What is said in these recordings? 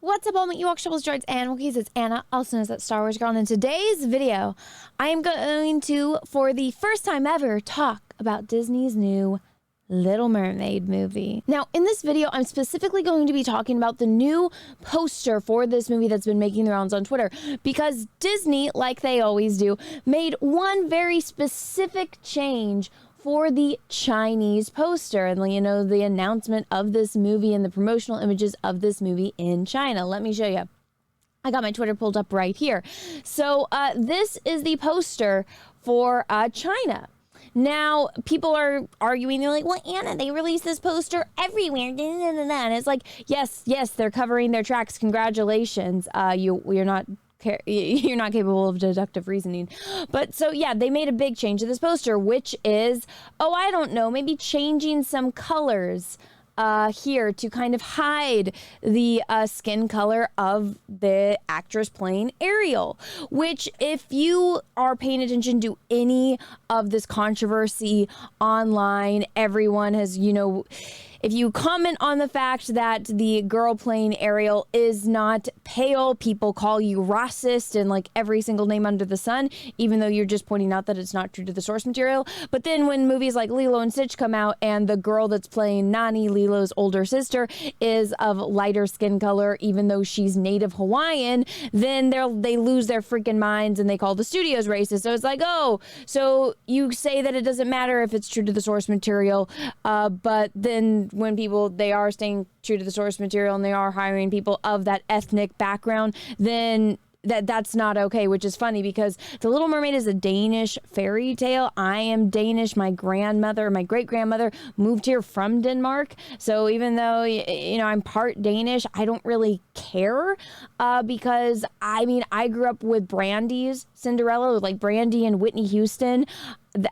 What's up, all my Ewok Shovels, Droids, and Wookiees? It's Anna, also known as that Star Wars girl. And in today's video, I am going to, for the first time ever, talk about Disney's new Little Mermaid movie. Now, in this video, I'm specifically going to be talking about the new poster for this movie that's been making the rounds on Twitter, because Disney, like they always do, made one very specific change for the Chinese poster and, you know, the announcement of this movie and the promotional images of this movie in China. Let me show you. I got my Twitter pulled up right here. So this is the poster for China. Now, people are arguing, they're like, well, Anna, they released this poster everywhere. And it's like, yes, they're covering their tracks. Congratulations. You're not capable of deductive reasoning. But so, yeah, they made a big change to this poster, which is, I don't know, maybe changing some colors here to kind of hide the skin color of the actress playing Ariel, which, if you are paying attention to any of this controversy online, everyone has, if you comment on the fact that the girl playing Ariel is not pale, people call you racist and like every single name under the sun, even though you're just pointing out that it's not true to the source material. But then when movies like Lilo and Stitch come out and the girl that's playing Nani, Lilo's older sister, is of lighter skin color, even though she's native Hawaiian, then they lose their freaking minds and they call the studios racist. So it's like, so you say that it doesn't matter if it's true to the source material, but then when they are staying true to the source material and they are hiring people of that ethnic background, then that's not okay, which is funny because The Little Mermaid is a Danish fairy tale. I am Danish. My great-grandmother moved here from Denmark. So even though, I'm part Danish, I don't really care because, I grew up with Brandy's Cinderella, with like Brandy and Whitney Houston.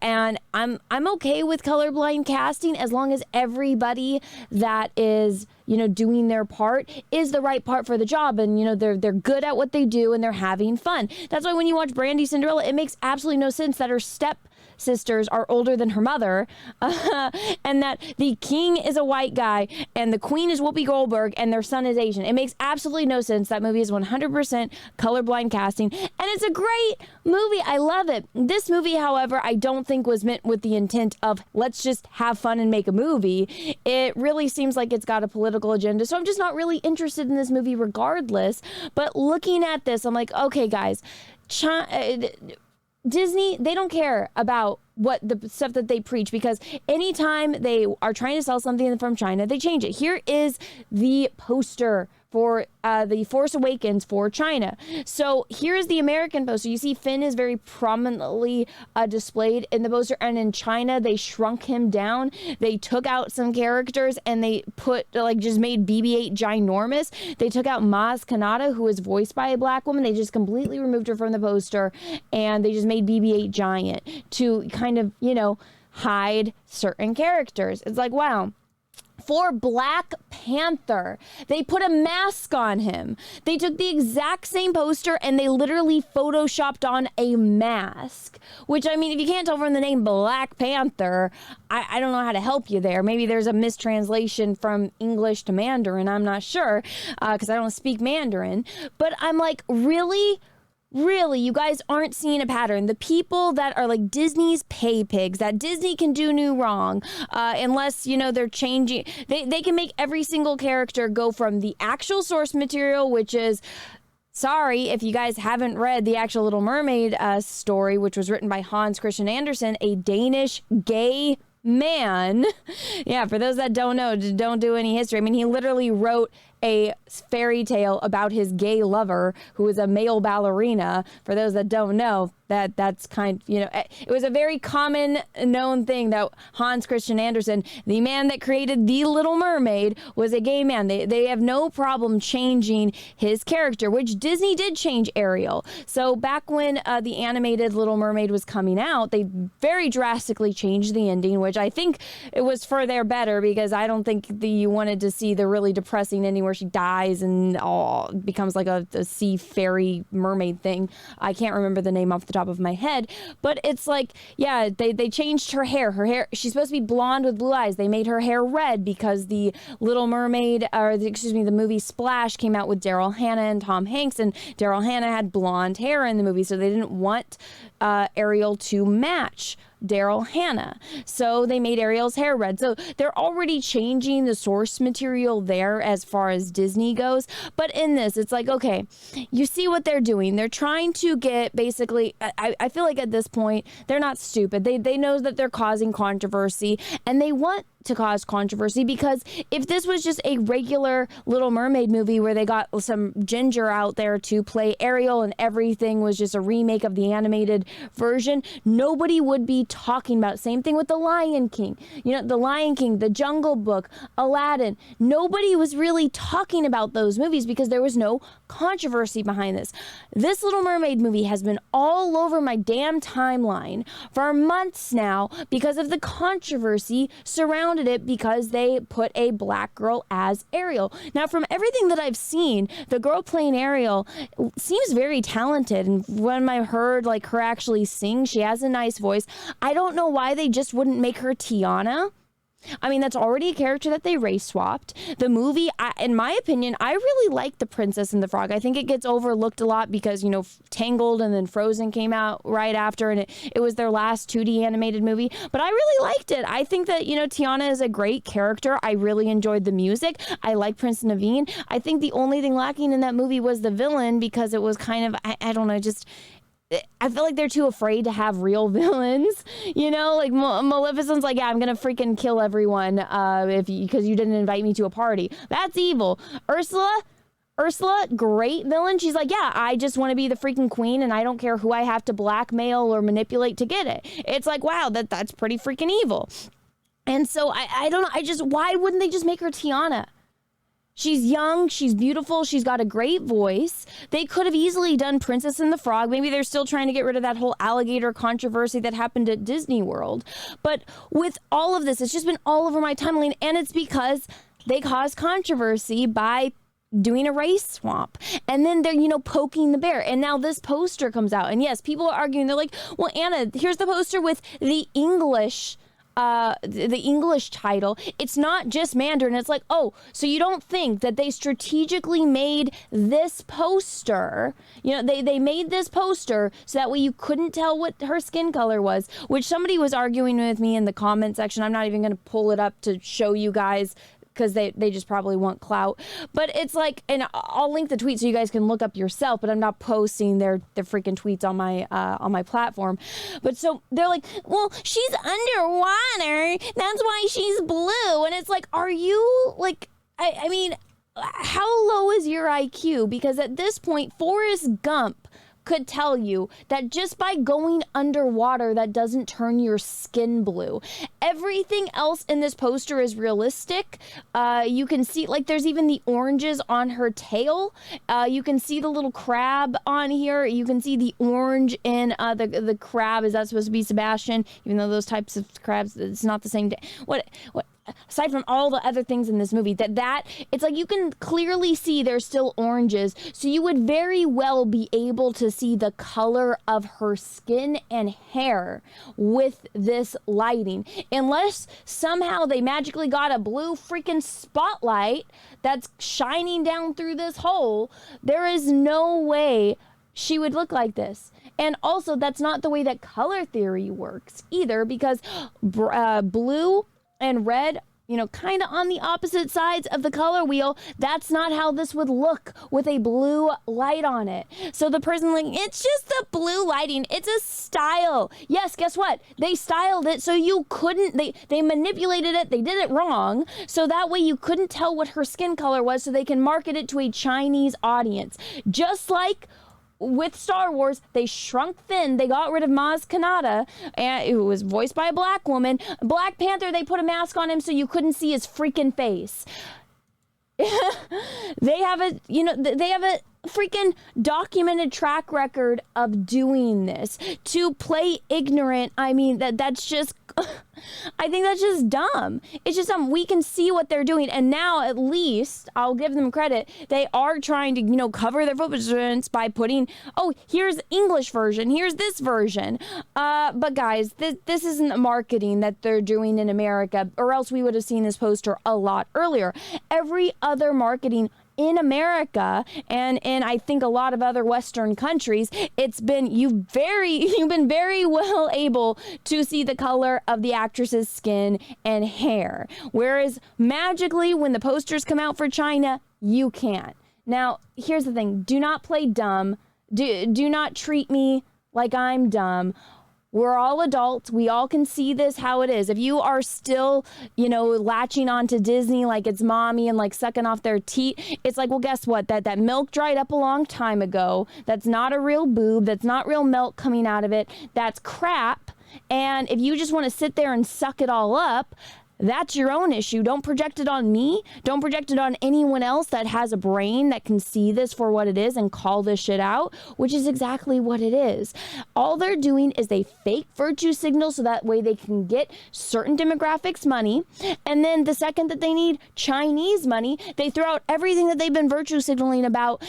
And I'm okay with colorblind casting as long as everybody that is, doing their part is the right part for the job. And, they're good at what they do and they're having fun. That's why when you watch Brandy Cinderella, it makes absolutely no sense that her stepsisters are older than her mother, and that the king is a white guy and the queen is Whoopi Goldberg and their son is Asian. It makes absolutely no sense. That movie is 100% colorblind casting, and it's a great movie. I love it. This movie, however, I don't think was meant with the intent of let's just have fun and make a movie. It really seems like it's got a political agenda, so I'm just not really interested in this movie regardless. But looking at this, I'm like, okay, guys, Disney, they don't care about what the stuff that they preach, because anytime they are trying to sell something from China, they change it. Here is the poster for the Force Awakens for China. So here is the American poster. You see Finn is very prominently displayed in the poster, and in China they shrunk him down. They took out some characters and they just made BB-8 ginormous. They took out Maz Kanata, who is voiced by a black woman. They just completely removed her from the poster, and they just made BB-8 giant to kind of, hide certain characters. It's like, wow. For Black Panther, they put a mask on him. They took the exact same poster and they literally photoshopped on a mask, which, if you can't tell from the name Black Panther, I don't know how to help you there. Maybe there's a mistranslation from English to Mandarin. I'm not sure because I don't speak Mandarin. But I'm like, really? Really, you guys aren't seeing a pattern. The people that are like Disney's pay pigs, that Disney can do no wrong, unless, they're changing. They can make every single character go from the actual source material, which is, sorry, if you guys haven't read the actual Little Mermaid story, which was written by Hans Christian Andersen, a Danish gay man. Yeah, for those that don't know, don't do any history. He literally wrote a fairy tale about his gay lover who is a male ballerina. For those that don't know, that's kind of, it was a very common known thing that Hans Christian Andersen, the man that created The Little Mermaid, was a gay man. They have no problem changing his character, which Disney did change Ariel. So back when the animated Little Mermaid was coming out, they very drastically changed the ending, which I think it was for their better, because I don't think you wanted to see the really depressing ending where she dies and becomes like a sea fairy mermaid thing. I can't remember the name off the top of my head, but it's like, yeah, they changed her hair. Her hair, she's supposed to be blonde with blue eyes. They made her hair red because the Little Mermaid, the movie Splash came out with Daryl Hannah and Tom Hanks, and Daryl Hannah had blonde hair in the movie, so they didn't want Ariel to match Daryl Hannah. So they made Ariel's hair red. So they're already changing the source material there as far as Disney goes. But in this, it's like, okay, you see what they're doing. They're trying to get basically, I feel like at this point, they're not stupid. They know that they're causing controversy, and they want to cause controversy, because if this was just a regular Little Mermaid movie where they got some ginger out there to play Ariel and everything was just a remake of the animated version, nobody would be talking about it. Same thing with The Lion King. You know, The Lion King, The Jungle Book, Aladdin. Nobody was really talking about those movies because there was no controversy behind this. This Little Mermaid movie has been all over my damn timeline for months now because of the controversy surrounding it, because they put a black girl as Ariel. Now, from everything that I've seen, the girl playing Ariel seems very talented, and when I heard like her actually sing, she has a nice voice. I don't know why they just wouldn't make her Tiana. I mean, that's already a character that they race swapped. The movie, in my opinion, I really like The Princess and the Frog. I think it gets overlooked a lot because, you know, Tangled and then Frozen came out right after, and it was their last 2D animated movie. But I really liked it. I think that, you know, Tiana is a great character. I really enjoyed the music. I like Prince Naveen. I think the only thing lacking in that movie was the villain, because it was kind of, I don't know, just... I feel like they're too afraid to have real villains, you know, like Maleficent's like, yeah, I'm going to freaking kill everyone because you didn't invite me to a party. That's evil. Ursula, great villain. She's like, yeah, I just want to be the freaking queen, and I don't care who I have to blackmail or manipulate to get it. It's like, wow, that's pretty freaking evil. And so I don't know. Why wouldn't they just make her Tiana? She's young, she's beautiful, she's got a great voice. They could have easily done Princess and the Frog. Maybe they're still trying to get rid of that whole alligator controversy that happened at Disney World. But with all of this, it's just been all over my timeline, and it's because they caused controversy by doing a race swap, and then they're, you know, poking the bear. And now this poster comes out, and yes, people are arguing. They're like, well, Anna, here's the poster with the English title. It's not just Mandarin. It's like, oh, so you don't think that they strategically made this poster, you know, they made this poster so that way you couldn't tell what her skin color was, which somebody was arguing with me in the comment section. I'm not even going to pull it up to show you guys, because they just probably want clout. But it's like, and I'll link the tweet so you guys can look up yourself, but I'm not posting their freaking tweets on my platform. But so they're like, well, she's underwater, that's why she's blue. And it's like, are you like, I mean, how low is your IQ? Because at this point, Forrest Gump could tell you that just by going underwater, that doesn't turn your skin blue. Everything else in this poster is realistic. You can see, like, there's even the oranges on her tail. You can see the little crab on here. You can see the orange in the crab. Is that supposed to be Sebastian? Even though those types of crabs, it's not the same day. What? Aside from all the other things in this movie, that it's like you can clearly see there's still oranges, so you would very well be able to see the color of her skin and hair with this lighting, unless somehow they magically got a blue freaking spotlight that's shining down through this hole. There is no way she would look like this. And also, that's not the way that color theory works either, because blue and red, you know, kind of on the opposite sides of the color wheel. That's not how this would look with a blue light on it. So the person like, it's just the blue lighting. It's a style. Yes, guess what? They styled it so you couldn't, they manipulated it. They did it wrong. So that way you couldn't tell what her skin color was, so they can market it to a Chinese audience. Just like with Star Wars, they shrunk thin. They got rid of Maz Kanata, and it was voiced by a black woman. Black Panther, they put a mask on him so you couldn't see his freaking face. They have a freaking documented track record of doing this. To play ignorant, I mean, that's just I think that's just dumb. It's just dumb. We can see what they're doing. And now at least I'll give them credit. They are trying to, cover their footprints by putting, oh, here's English version. Here's this version. But guys, this isn't the marketing that they're doing in America, or else we would have seen this poster a lot earlier. Every other marketing in America and in I think a lot of other Western countries, you've been very well able to see the color of the actress's skin and hair. Whereas magically when the posters come out for China, you can't. Now, here's the thing. Do not play dumb. Do not treat me like I'm dumb. We're all adults. We all can see this how it is. If you are still, latching on to Disney like it's mommy and like sucking off their teat, it's like, well, guess what? That milk dried up a long time ago. That's not a real boob. That's not real milk coming out of it. That's crap. And if you just want to sit there and suck it all up, that's your own issue. Don't project it on me. Don't project it on anyone else that has a brain that can see this for what it is and call this shit out, which is exactly what it is. All they're doing is they fake virtue signal so that way they can get certain demographics money. And then the second that they need Chinese money, they throw out everything that they've been virtue signaling about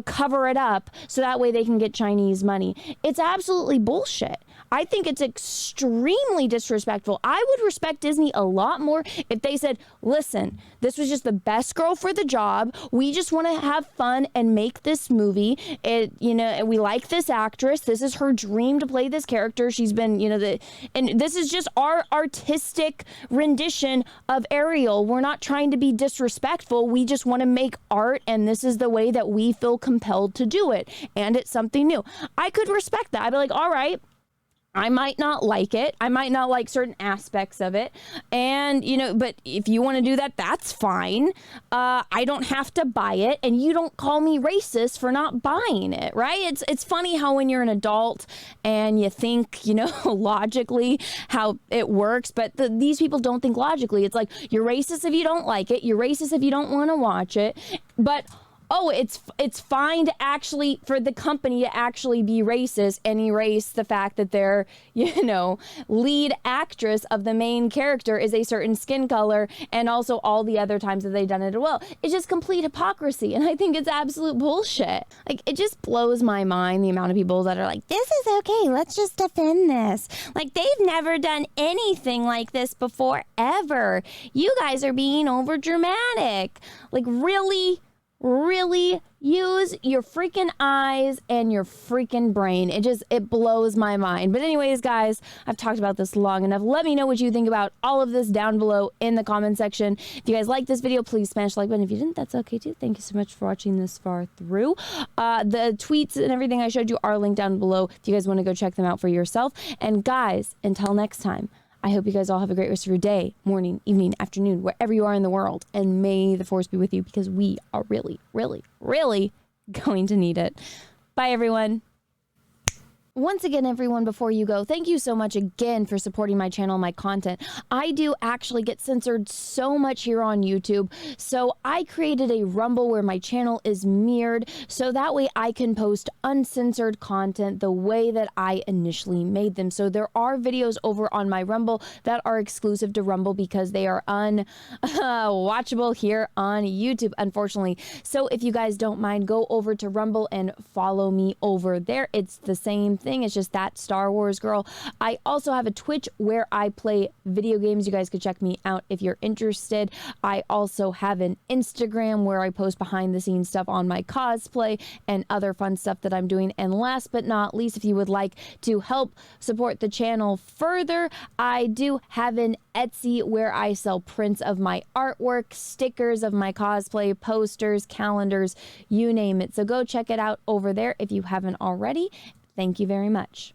cover it up so that way they can get Chinese money. It's absolutely bullshit. I think it's extremely disrespectful. I would respect Disney a lot more if they said, listen, this was just the best girl for the job. We just want to have fun and make this movie. We like this actress. This is her dream to play this character. She's been, and this is just our artistic rendition of Ariel. We're not trying to be disrespectful. We just want to make art, and this is the way that we feel compelled to do it. And it's something new. I could respect that. I'd be like, all right, I might not like it. I might not like certain aspects of it. And, but if you want to do that, that's fine. I don't have to buy it. And you don't call me racist for not buying it, right? It's funny how when you're an adult and you think, logically how it works. But these people don't think logically. It's like, you're racist if you don't like it. You're racist if you don't want to watch it. But it's fine to actually, for the company to actually be racist and erase the fact that their, lead actress of the main character is a certain skin color, and also all the other times that they've done it well. It's just complete hypocrisy, and I think it's absolute bullshit. Like, it just blows my mind, the amount of people that are like, this is okay, let's just defend this. Like, they've never done anything like this before, ever. You guys are being over dramatic. Like, really use your freaking eyes and your freaking brain. It blows my mind. But anyways, guys, I've talked about this long enough. Let me know what you think about all of this down below in the comment section. If you guys like this video, please smash the like button. If you didn't, that's okay too. Thank you so much for watching this far through. The tweets and everything I showed you are linked down below if you guys want to go check them out for yourself. And guys, until next time, I hope you guys all have a great rest of your day, morning, evening, afternoon, wherever you are in the world. And may the force be with you, because we are really, really, really going to need it. Bye, everyone. Once again, everyone, before you go, thank you so much again for supporting my channel, my content. I do actually get censored so much here on YouTube, so I created a Rumble where my channel is mirrored, so that way I can post uncensored content the way that I initially made them. So there are videos over on my Rumble that are exclusive to Rumble because they are unwatchable here on YouTube, unfortunately. So if you guys don't mind, go over to Rumble and follow me over there. It's the same thing. It's just That Star Wars Girl. I also have a Twitch where I play video games. You guys could check me out if you're interested. I also have an Instagram where I post behind the scenes stuff on my cosplay and other fun stuff that I'm doing. And last but not least, if you would like to help support the channel further, I do have an Etsy where I sell prints of my artwork, stickers of my cosplay, posters, calendars, you name it. So go check it out over there if you haven't already. Thank you very much.